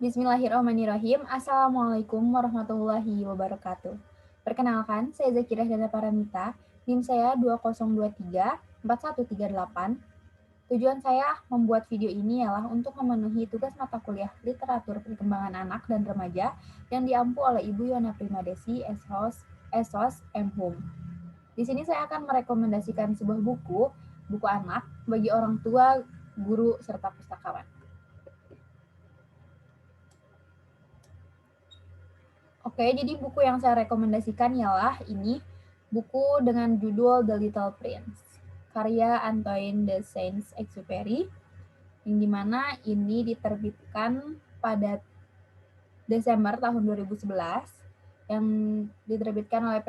Bismillahirrahmanirrahim. Assalamualaikum warahmatullahi wabarakatuh. Perkenalkan, saya Zakirah Dana Paramita. NIM saya 2023-4138. Tujuan saya membuat video ini ialah untuk memenuhi tugas mata kuliah Literatur Perkembangan Anak dan Remaja yang diampu oleh Ibu Yona Primadesi, SOS M.Hum. Di sini saya akan merekomendasikan sebuah buku anak bagi orang tua, guru, serta pustakawan. Oke, jadi buku yang saya rekomendasikan ialah ini, buku dengan judul The Little Prince, karya Antoine de Saint-Exupéry, yang dimana ini diterbitkan pada Desember tahun 2011, yang diterbitkan oleh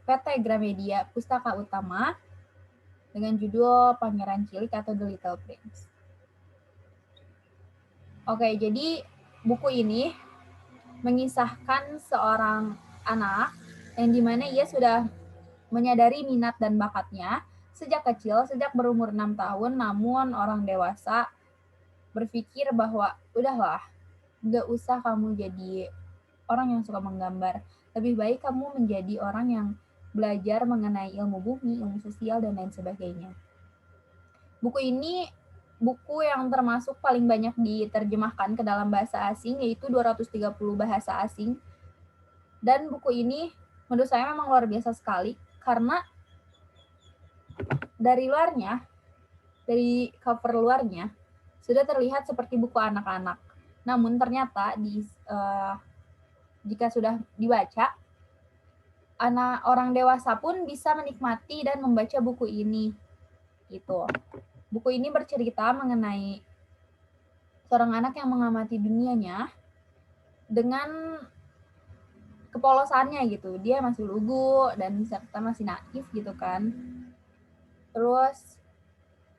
PT Gramedia Pustaka Utama dengan judul Pangeran Cilik atau The Little Prince. Oke, jadi buku ini mengisahkan seorang anak yang dimana ia sudah menyadari minat dan bakatnya sejak kecil, sejak berumur 6 tahun, namun orang dewasa berpikir bahwa udahlah, gak usah kamu jadi orang yang suka menggambar. Lebih baik kamu menjadi orang yang belajar mengenai ilmu bumi, ilmu sosial, dan lain sebagainya. Buku ini buku yang termasuk paling banyak diterjemahkan ke dalam bahasa asing, yaitu 230 bahasa asing. Dan buku ini menurut saya memang luar biasa sekali, karena dari cover luarnya, sudah terlihat seperti buku anak-anak. Namun ternyata jika sudah dibaca, orang dewasa pun bisa menikmati dan membaca buku ini. Gitu. Buku ini bercerita mengenai seorang anak yang mengamati dunianya dengan kepolosannya gitu. Dia masih lugu dan serta masih naif gitu kan. Terus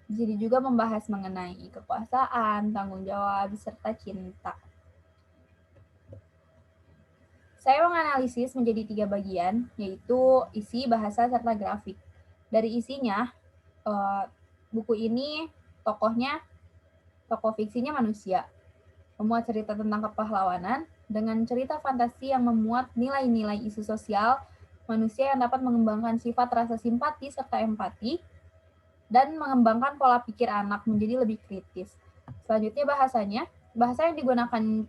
di sini juga membahas mengenai kekuasaan, tanggung jawab, serta cinta. Saya menganalisis menjadi 3 bagian, yaitu isi, bahasa, serta grafik. Dari isinya, buku ini tokoh fiksinya manusia, memuat cerita tentang kepahlawanan dengan cerita fantasi yang memuat nilai-nilai isu sosial manusia yang dapat mengembangkan sifat rasa simpati serta empati dan mengembangkan pola pikir anak menjadi lebih kritis. Selanjutnya bahasa yang digunakan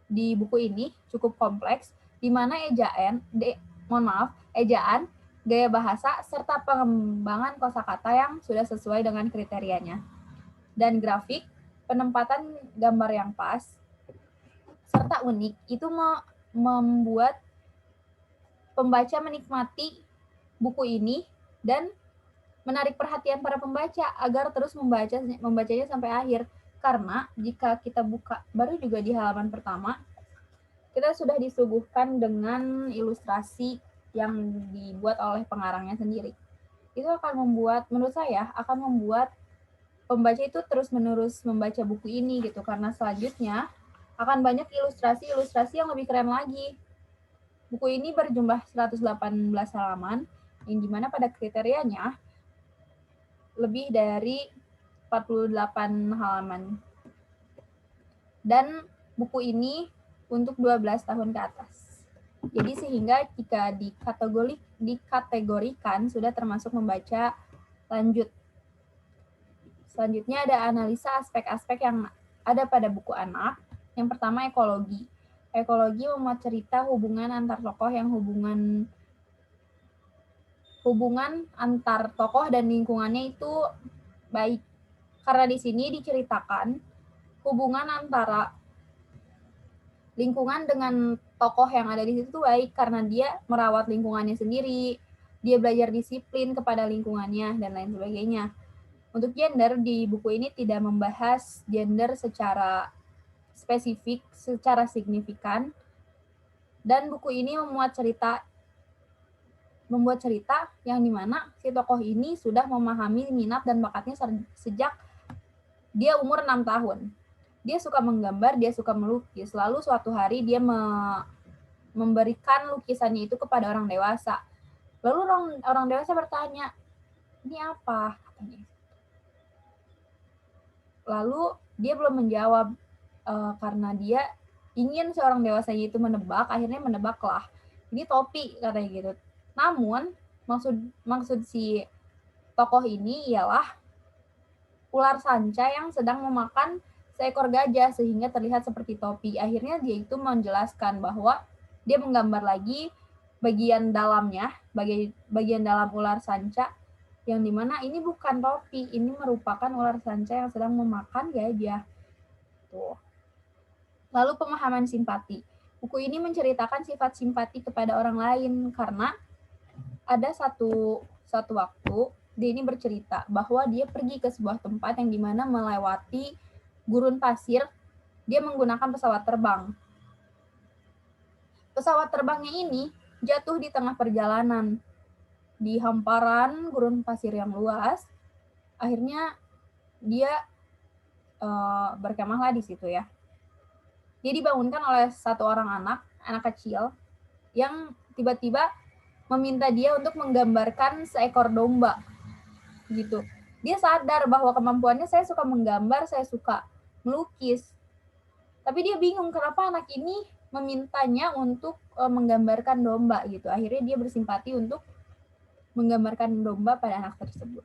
di buku ini cukup kompleks, di mana ejaan, gaya bahasa, serta pengembangan kosakata yang sudah sesuai dengan kriterianya. Dan grafik, penempatan gambar yang pas, serta unik, itu membuat pembaca menikmati buku ini dan menarik perhatian para pembaca agar terus membacanya sampai akhir. Karena jika kita buka baru juga di halaman pertama, kita sudah disuguhkan dengan ilustrasi yang dibuat oleh pengarangnya sendiri. Itu menurut saya akan membuat pembaca itu terus-menerus membaca buku ini gitu, karena selanjutnya akan banyak ilustrasi yang lebih keren lagi. Buku ini berjumlah 118 halaman, yang dimana pada kriterianya lebih dari 48 halaman. Dan buku ini untuk 12 tahun ke atas. Jadi sehingga jika dikategorikan sudah termasuk membaca lanjut. Selanjutnya ada analisa aspek-aspek yang ada pada buku anak. Yang pertama ekologi. Ekologi memuat cerita hubungan antar tokoh yang hubungan antar tokoh dan lingkungannya itu baik. Karena di sini diceritakan hubungan antara lingkungan dengan tokoh yang ada di situ baik karena dia merawat lingkungannya sendiri, dia belajar disiplin kepada lingkungannya dan lain sebagainya. Untuk gender di buku ini tidak membahas gender secara spesifik, secara signifikan, dan buku ini membuat cerita yang dimana si tokoh ini sudah memahami minat dan bakatnya sejak dia umur 6 tahun. Dia suka menggambar, dia suka melukis. Lalu suatu hari dia memberikan lukisannya itu kepada orang dewasa. Lalu orang dewasa bertanya, ini apa? Katanya. Lalu dia belum menjawab karena dia ingin seorang dewasanya itu menebak, akhirnya menebaklah. Ini topi katanya gitu. Namun maksud si tokoh ini ialah ular sanca yang sedang memakan seekor gajah sehingga terlihat seperti topi. Akhirnya dia itu menjelaskan bahwa dia menggambar lagi bagian dalamnya, bagian dalam ular sanca yang dimana ini bukan topi, ini merupakan ular sanca yang sedang memakan gajah. Tuh. Lalu pemahaman simpati. Buku ini menceritakan sifat simpati kepada orang lain karena ada satu waktu dia ini bercerita bahwa dia pergi ke sebuah tempat yang dimana melewati gurun pasir, dia menggunakan pesawat terbang. Pesawat terbangnya ini jatuh di tengah perjalanan di hamparan gurun pasir yang luas. Akhirnya dia berkemahlah di situ ya. Dia dibangunkan oleh satu orang anak kecil yang tiba-tiba meminta dia untuk menggambarkan seekor domba gitu. Dia sadar bahwa kemampuannya saya suka menggambar, saya suka melukis. Tapi dia bingung kenapa anak ini memintanya untuk menggambarkan domba gitu. Akhirnya dia bersimpati untuk menggambarkan domba pada anak tersebut.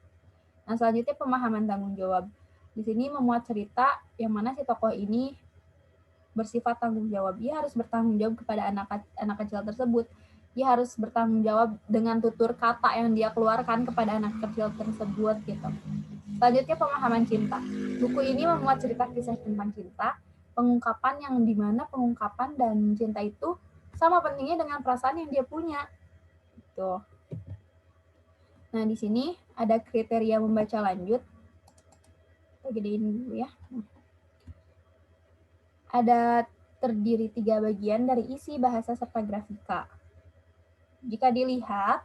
Nah, selanjutnya pemahaman tanggung jawab. Di sini memuat cerita yang mana si tokoh ini bersifat tanggung jawab. Dia harus bertanggung jawab kepada anak kecil tersebut. Dia harus bertanggung jawab dengan tutur kata yang dia keluarkan kepada anak kecil tersebut gitu. Selanjutnya pemahaman cinta. Buku ini memuat cerita kisah tentang cinta, pengungkapan yang dimana pengungkapan dan cinta itu sama pentingnya dengan perasaan yang dia punya. Gitu. Nah, di sini ada kriteria membaca lanjut. Kita gedein dulu ya. Ada terdiri 3 bagian dari isi, bahasa, serta grafika. Jika dilihat,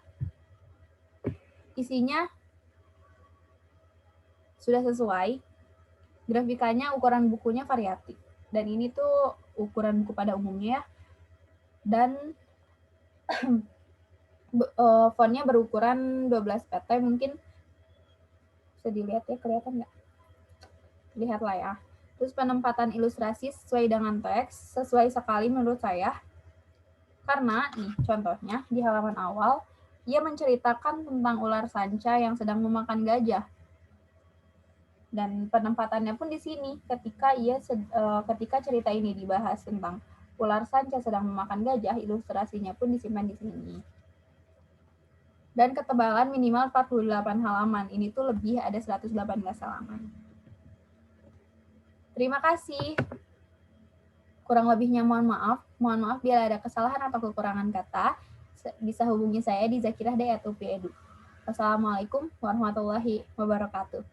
isinya sudah sesuai, grafikanya, ukuran bukunya variatif. Dan ini tuh ukuran buku pada umumnya, dan fontnya berukuran 12 pt, mungkin bisa dilihat ya, kelihatan nggak? Lihat lah ya. Terus penempatan ilustrasi sesuai dengan teks, sesuai sekali menurut saya. Karena nih contohnya di halaman awal, ia menceritakan tentang ular sanca yang sedang memakan gajah. Dan penempatannya pun di sini ketika cerita ini dibahas tentang ular sanca sedang memakan gajah, ilustrasinya pun disimpan di sini. Dan ketebalan minimal 48 halaman. Ini tuh lebih ada 118 halaman. Terima kasih. Kurang lebihnya mohon maaf. Mohon maaf bila ada kesalahan atau kekurangan kata. Bisa hubungi saya di zakirah@upiedu. Wassalamualaikum warahmatullahi wabarakatuh.